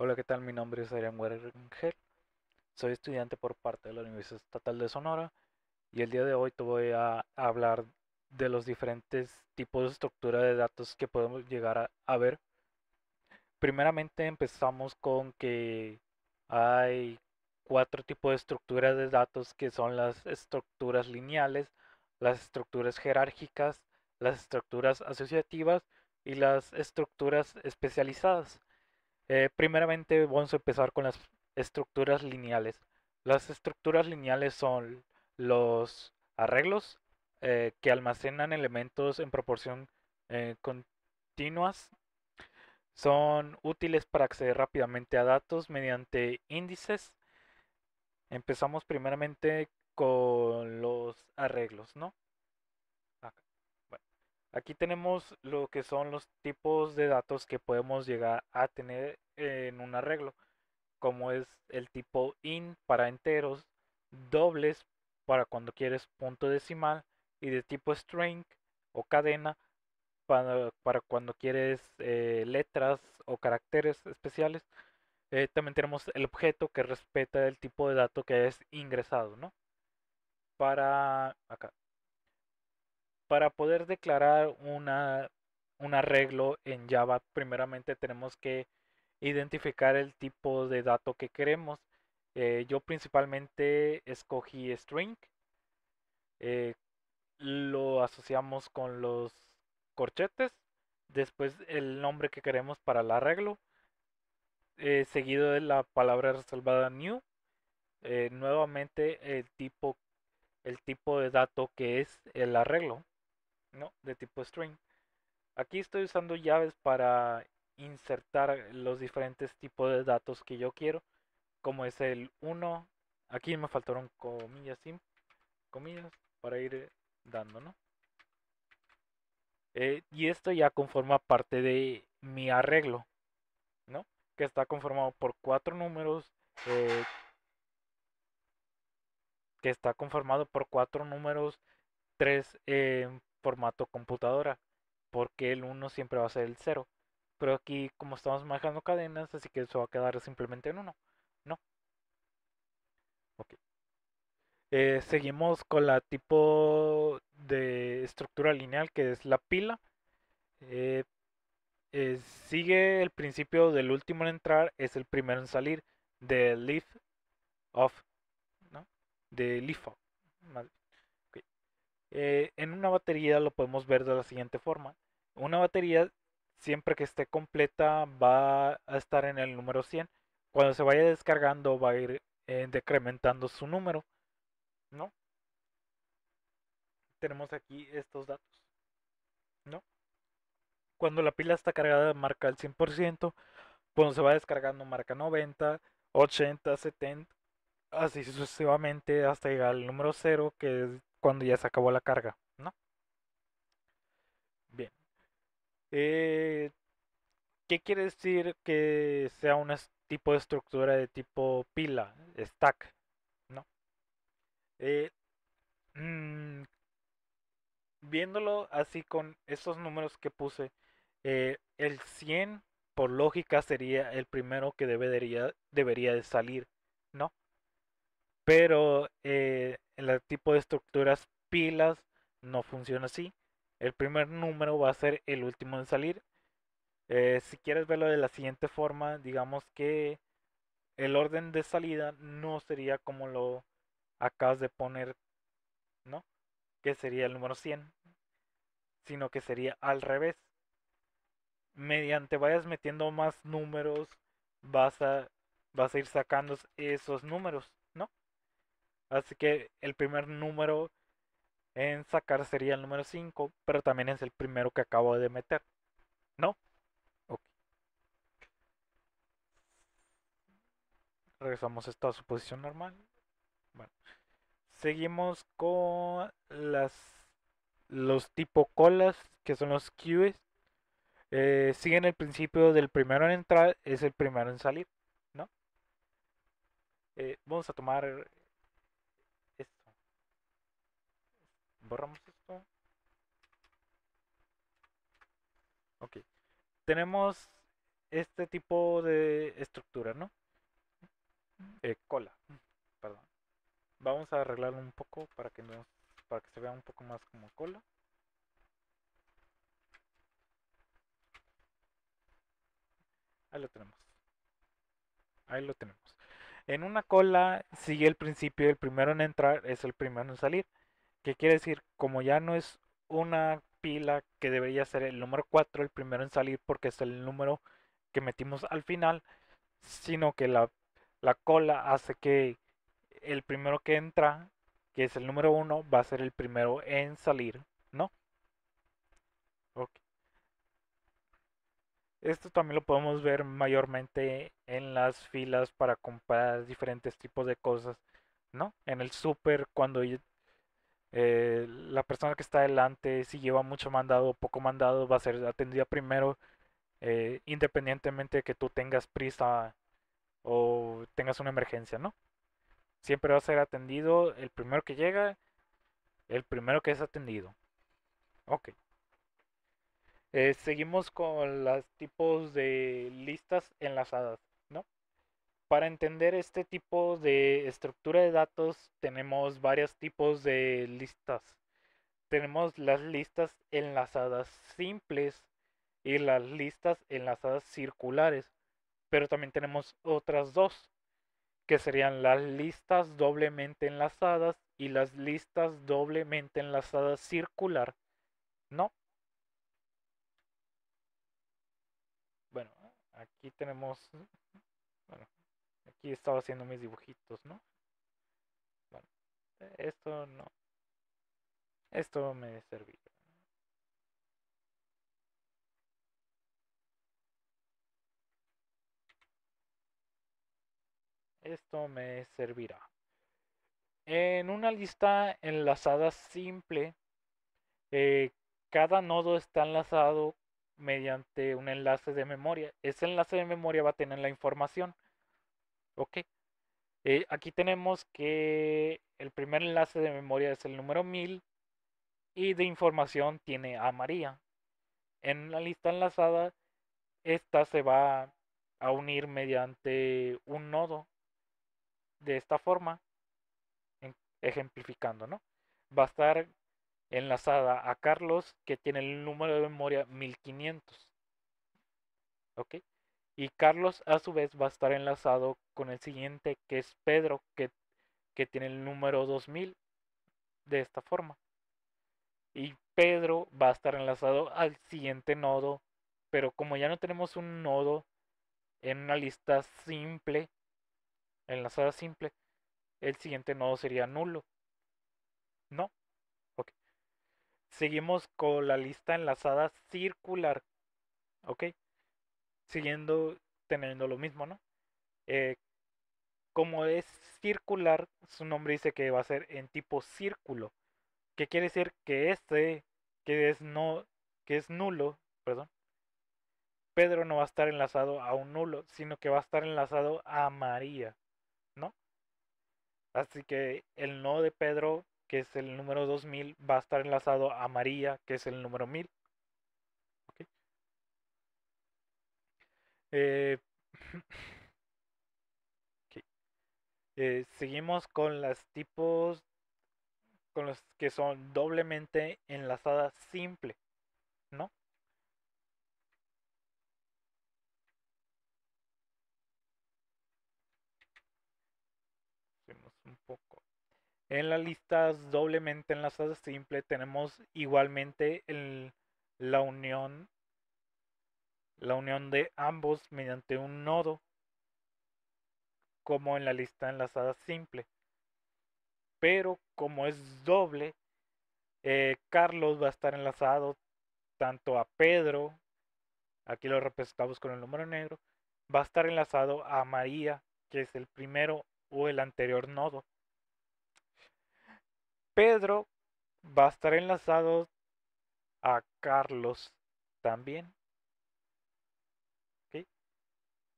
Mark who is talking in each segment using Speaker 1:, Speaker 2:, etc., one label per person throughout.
Speaker 1: Hola, ¿qué tal? Mi nombre es Adrián Rangel. Soy estudiante por parte de la Universidad Estatal de Sonora y el día de hoy te voy a hablar de los diferentes tipos de estructura de datos que podemos llegar a ver. Primeramente empezamos con que hay cuatro tipos de estructuras de datos que son las estructuras lineales, las estructuras jerárquicas, las estructuras asociativas y las estructuras especializadas. Primeramente vamos a empezar con las estructuras lineales. Las estructuras lineales son los arreglos que almacenan elementos en proporción continuas. Son útiles para acceder rápidamente a datos mediante índices. Empezamos primeramente con los arreglos, ¿no? Acá. Bueno, aquí tenemos lo que son los tipos de datos que podemos llegar a tener en un arreglo, como es el tipo int para enteros, dobles para cuando quieres punto decimal y de tipo string o cadena para cuando quieres letras o caracteres especiales. También tenemos el objeto que respeta el tipo de dato que es ingresado, ¿no? Para acá. Para poder declarar un arreglo en Java, primeramente tenemos que identificar el tipo de dato que queremos. Yo principalmente escogí string, eh, lo asociamos con los corchetes, después el nombre que queremos para el arreglo, seguido de la palabra reservada new, nuevamente el tipo de dato que es el arreglo, ¿no? De tipo string. Aquí estoy usando llaves para insertar los diferentes tipos de datos que yo quiero, como es el uno. Aquí me faltaron comillas, sí, comillas para ir dando, ¿no? Y esto ya conforma parte de mi arreglo, ¿no? Que está conformado por cuatro números, eh, que está conformado por cuatro números, tres en formato computadora, porque el uno siempre va a ser el cero. Pero aquí, como estamos manejando cadenas, así que eso va a quedar simplemente en uno. No, ok. Seguimos con la tipo de estructura lineal que es la pila. Eh, Sigue el principio del último en entrar, es el primero en salir, de leaf off, ¿no? De leaf off. Ok. En una batería lo podemos ver de la siguiente forma. Una batería, siempre que esté completa, va a estar en el número 100. Cuando se vaya descargando, va a ir decrementando su número, ¿no? Tenemos aquí estos datos, ¿no? Cuando la pila está cargada, marca el 100%. Cuando se va descargando, marca 90, 80, 70, así sucesivamente hasta llegar al número 0, que es cuando ya se acabó la carga, ¿no? Bien. Eh, ¿Qué quiere decir que sea un tipo de estructura de tipo pila, stack, ¿no? Eh, mm, Viéndolo así con esos números que puse, el 100 por lógica sería el primero que debería de salir, ¿no? Pero en el tipo de estructuras pilas no funciona así. El primer número va a ser el último en salir. Si quieres verlo de la siguiente forma, digamos que el orden de salida no sería como lo acabas de poner, ¿no? Que sería el número 100, sino que sería al revés. Mediante vayas metiendo más números, vas a, vas a ir sacando esos números, ¿no? Así que el primer número en sacar sería el número 5, pero también es el primero que acabo de meter, ¿no? Ok. Regresamos a esta suposición normal. Bueno, seguimos con los tipo colas, que son los queues. Siguen el principio del primero en entrar, es el primero en salir, ¿no? Vamos a tomar esto. Borramos esto. Ok. Tenemos este tipo de estructura, ¿no? Cola, perdón. Vamos a arreglarlo un poco para que se vea un poco más como cola. Ahí lo tenemos. Ahí lo tenemos. En una cola sigue el principio, el primero en entrar es el primero en salir. ¿Qué quiere decir? Como ya no es una pila que debería ser el número 4 el primero en salir porque es el número que metimos al final, sino que la cola hace que el primero que entra, que es el número uno, va a ser el primero en salir, ¿no? Ok. Esto también lo podemos ver mayormente en las filas para comprar diferentes tipos de cosas, ¿no? En el súper, cuando la persona que está adelante, si lleva mucho mandado o poco mandado, va a ser atendida primero, independientemente de que tú tengas prisa o tengas una emergencia, ¿no? Siempre va a ser atendido el primero que llega, el primero que es atendido. Ok. Seguimos con los tipos de listas enlazadas, ¿no? Para entender este tipo de estructura de datos tenemos varios tipos de listas. Tenemos las listas enlazadas simples y las listas enlazadas circulares, pero también tenemos otras dos, que serían las listas doblemente enlazadas y las listas doblemente enlazadas circular, ¿no? Bueno, aquí tenemos, bueno, aquí estaba haciendo mis dibujitos, ¿no? Bueno, esto no, esto me servirá. Esto me servirá. En una lista enlazada simple, eh, cada nodo está enlazado mediante un enlace de memoria. Ese enlace de memoria va a tener la información. Ok. Aquí tenemos que el primer enlace de memoria es el número 1000 y de información tiene a María. En la lista enlazada, esta se va a unir mediante un nodo de esta forma, ejemplificando, ¿no? Va a estar enlazada a Carlos, que tiene el número de memoria 1500, ¿ok? Y Carlos a su vez va a estar enlazado con el siguiente, que es Pedro, que tiene el número 2000 de esta forma. Y Pedro va a estar enlazado al siguiente nodo, pero como ya no tenemos un nodo en una lista simple, enlazada simple, el siguiente nodo sería nulo, ¿no? Ok. Seguimos con la lista enlazada circular, ¿ok? Siguiendo teniendo lo mismo, ¿no? Eh, como es circular, su nombre dice que va a ser en tipo círculo. ¿Qué quiere decir? Que este, que es no, que es nulo, perdón, Pedro no va a estar enlazado a un nulo, sino que va a estar enlazado a María, ¿no? Así que el nodo de Pedro, que es el número 2000, va a estar enlazado a María, que es el número 1000. ¿Ok? Eh, ok. Seguimos con los tipos, con los que son doblemente enlazadas simple, ¿no? Vemos un poco. En las listas doblemente enlazadas simple tenemos igualmente la unión la unión de ambos mediante un nodo, como en la lista enlazada simple. Pero como es doble, Carlos va a estar enlazado tanto a Pedro, aquí lo representamos con el número negro, va a estar enlazado a María, que es el primero o el anterior nodo. Pedro va a estar enlazado a Carlos también, ¿ok?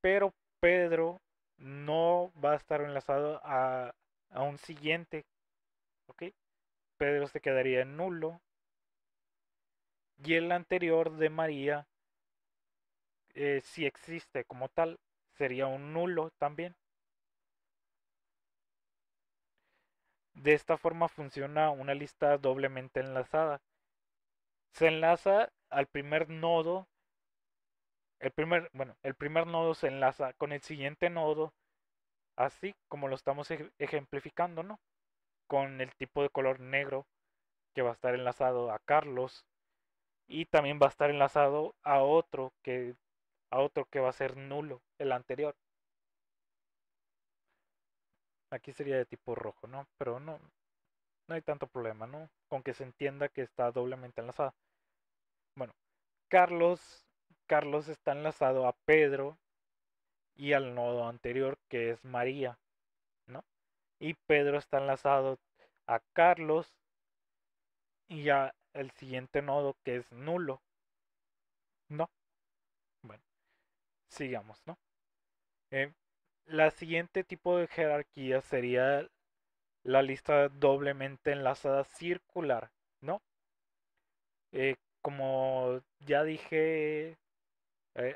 Speaker 1: Pero Pedro no va a estar enlazado a un siguiente, ¿ok? Pedro se quedaría en nulo y el anterior de María si existe como tal, sería un nulo también. De esta forma funciona una lista doblemente enlazada. Se enlaza al primer nodo, el primer nodo se enlaza con el siguiente nodo, así como lo estamos ejemplificando, ¿no? Con el tipo de color negro que va a estar enlazado a Carlos y también va a estar enlazado a otro que va a ser nulo, el anterior. Aquí sería de tipo rojo, ¿no? Pero no hay tanto problema, ¿no? Con que se entienda que está doblemente enlazada. Bueno, Carlos, Carlos está enlazado a Pedro y al nodo anterior que es María, ¿no? Y Pedro está enlazado a Carlos y a el siguiente nodo que es nulo, ¿no? Bueno, sigamos, ¿no? Eh, la siguiente tipo de jerarquía sería la lista doblemente enlazada circular, ¿no? Como ya dije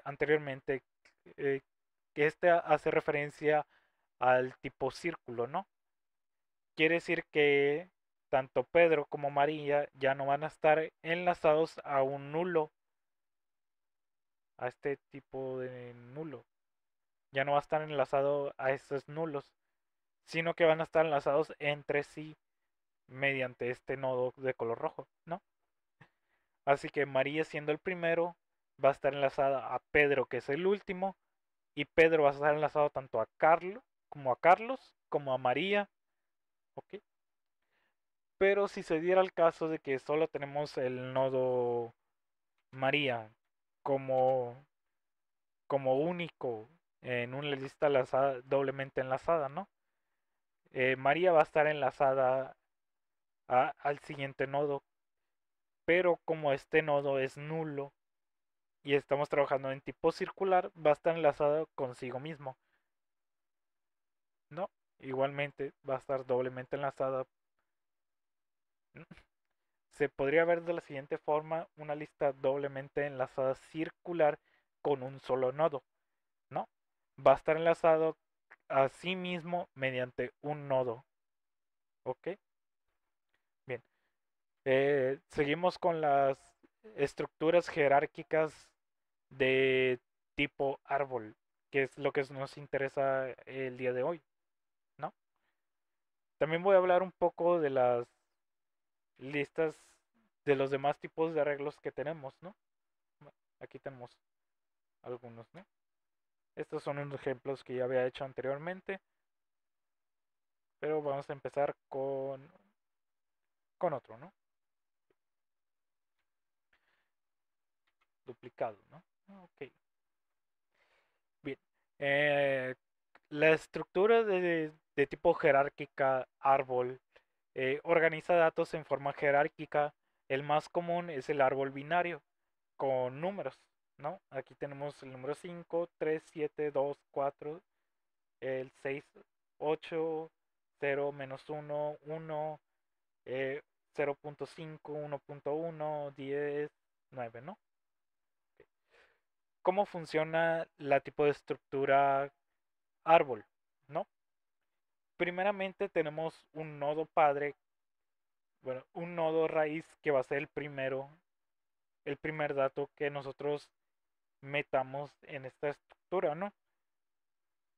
Speaker 1: anteriormente, eh, que este hace referencia al tipo círculo, ¿no? Quiere decir que tanto Pedro como María ya no van a estar enlazados a un nulo, a este tipo de nulo. Ya no va a estar enlazado a esos nulos, sino que van a estar enlazados entre sí mediante este nodo de color rojo, ¿no? Así que María siendo el primero va a estar enlazada a Pedro, que es el último, y Pedro va a estar enlazado tanto a Carlos como a María, ¿ok? Pero si se diera el caso de que solo tenemos el nodo María como, como único en una lista doblemente enlazada, ¿no? María va a estar enlazada al siguiente nodo, pero como este nodo es nulo y estamos trabajando en tipo circular, va a estar enlazado consigo mismo, ¿no? Igualmente va a estar doblemente enlazada. Se podría ver de la siguiente forma una lista doblemente enlazada circular con un solo nodo, ¿no? Va a estar enlazado a sí mismo mediante un nodo, ¿ok? Bien, seguimos con las estructuras jerárquicas de tipo árbol, que es lo que nos interesa el día de hoy, ¿no? También voy a hablar un poco de las listas de los demás tipos de arreglos que tenemos, ¿no? Aquí tenemos algunos, ¿no? Estos son unos ejemplos que ya había hecho anteriormente, pero vamos a empezar con otro, ¿no? Duplicado, ¿no? Ok, bien. Eh, la estructura de tipo jerárquica árbol organiza datos en forma jerárquica. El más común es el árbol binario con números, ¿no? Aquí tenemos el número 5, 3, 7, 2, 4, el 6, 8, 0, menos 1, 1, 0.5, 1.1, 10, 9, ¿no? ¿Cómo funciona la tipo de estructura árbol? ¿No? Primeramente tenemos un nodo padre, bueno, un nodo raíz que va a ser el primer dato que nosotros metamos en esta estructura, ¿no?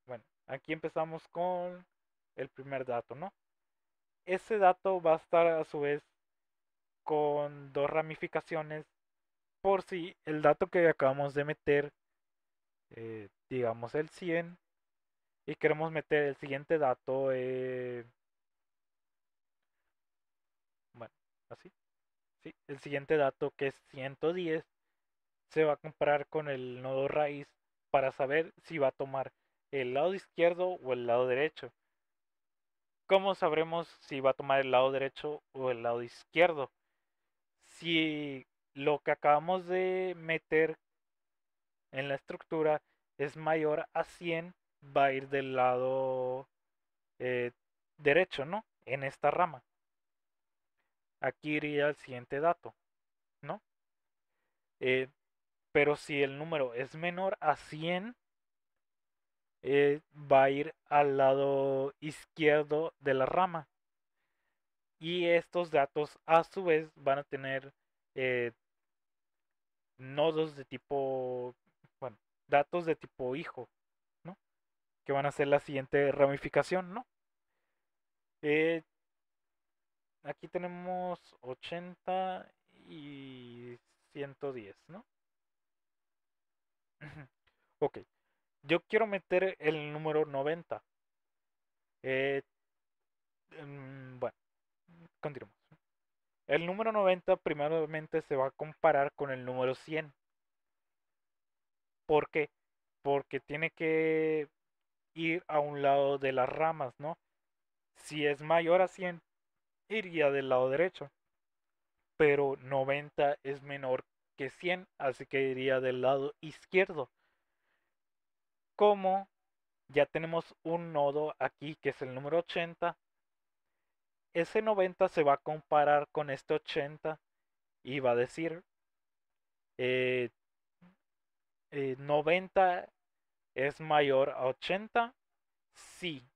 Speaker 1: Bueno, aquí empezamos con el primer dato, ¿no? Ese dato va a estar a su vez con dos ramificaciones por si el dato que acabamos de meter, digamos el 100, y queremos meter el siguiente dato, bueno, así, ¿sí? El siguiente dato que es 110 se va a comparar con el nodo raíz para saber si va a tomar el lado izquierdo o el lado derecho. ¿Cómo sabremos si va a tomar el lado derecho o el lado izquierdo? Si lo que acabamos de meter en la estructura es mayor a 100, va a ir del lado eh, derecho, ¿no? En esta rama. Aquí iría el siguiente dato, ¿no? Eh, Pero si el número es menor a 100, va a ir al lado izquierdo de la rama. Y estos datos a su vez van a tener eh, nodos de tipo, bueno, datos de tipo hijo, ¿no? Que van a ser la siguiente ramificación, ¿no? Eh, Aquí tenemos 80 y 110, ¿no? Ok, yo quiero meter el número 90. Eh, bueno, continuamos. El número 90 primeramente se va a comparar con el número 100. ¿Por qué? Porque tiene que ir a un lado de las ramas, ¿no? Si es mayor a 100, iría del lado derecho. Pero 90 es menor que 100, así que iría del lado izquierdo. Como ya tenemos un nodo aquí que es el número 80, ese 90 se va a comparar con este 80 y va a decir 90 es mayor a 80, sí.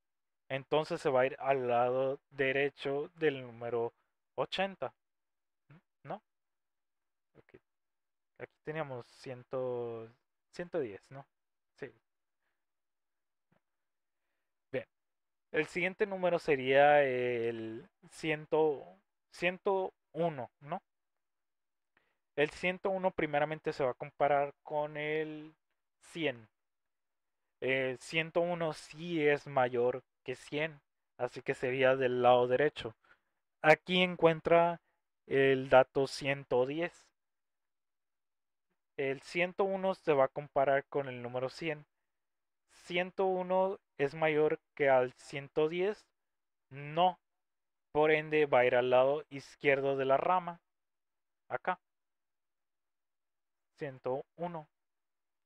Speaker 1: Entonces se va a ir al lado derecho del número 80, ¿no? Okay. Aquí teníamos 110, ¿no? Sí. Bien. El siguiente número sería el 101, ¿no? El 101 primeramente se va a comparar con el 100. 101 sí es mayor que 100, así que sería del lado derecho. Aquí encuentra el dato 110. El 101 se va a comparar con el número 100. 101 es mayor que al 110. No. Por ende va a ir al lado izquierdo de la rama. Acá. 101.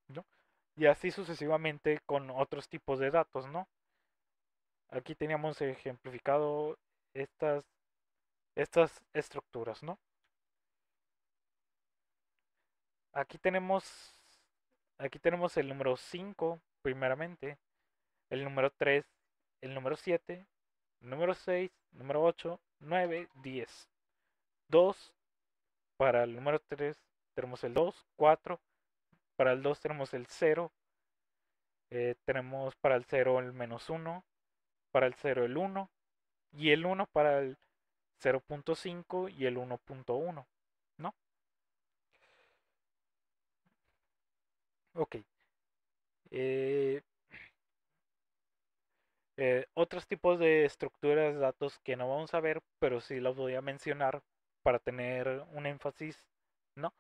Speaker 1: ¿No? Y así sucesivamente con otros tipos de datos, ¿no? Aquí teníamos ejemplificado estas, estas estructuras, ¿no? Aquí tenemos, aquí tenemos el número 5 primeramente, el número 3, el número 7, el número 6, número 8, 9, 10. 2 para el número 3 tenemos el 2, 4, para el 2 tenemos el 0, tenemos para el 0 el menos 1, para el 0 el 1 y el 1 para el 0.5 y el 1.1, ¿no? Ok. Eh, Otros tipos de estructuras de datos que no vamos a ver, pero sí los voy a mencionar para tener un énfasis, ¿no?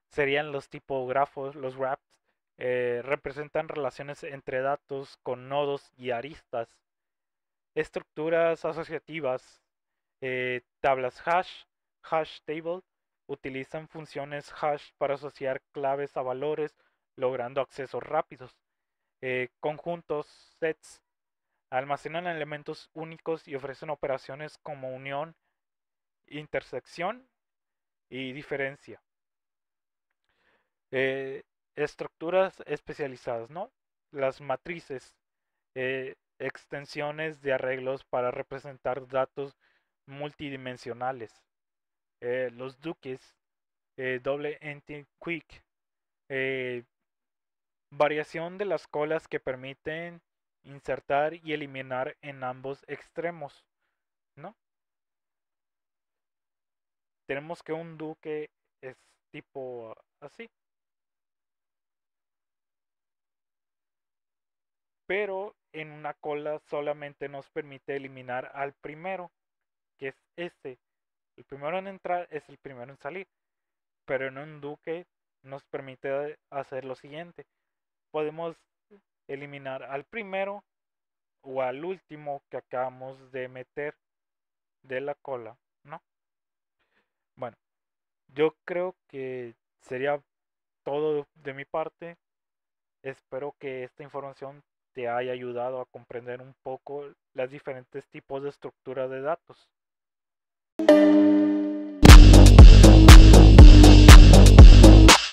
Speaker 1: Serían los tipógrafos, los graphs, representan relaciones entre datos con nodos y aristas, estructuras asociativas, tablas hash, hash table, utilizan funciones hash para asociar claves a valores, logrando accesos rápidos. Conjuntos, sets, almacenan elementos únicos y ofrecen operaciones como unión, intersección y diferencia. Estructuras especializadas, ¿no? Las matrices, extensiones de arreglos para representar datos multidimensionales. Los duques, doble entity quick, eh, variación de las colas que permiten insertar y eliminar en ambos extremos, ¿no? Tenemos que un duque es tipo así, pero en una cola solamente nos permite eliminar al primero, que es este. El primero en entrar es el primero en salir, pero en un duque nos permite hacer lo siguiente. Podemos eliminar al primero o al último que acabamos de meter de la cola, ¿no? Bueno, yo creo que sería todo de mi parte. Espero que esta información te haya ayudado a comprender un poco los diferentes tipos de estructura de datos.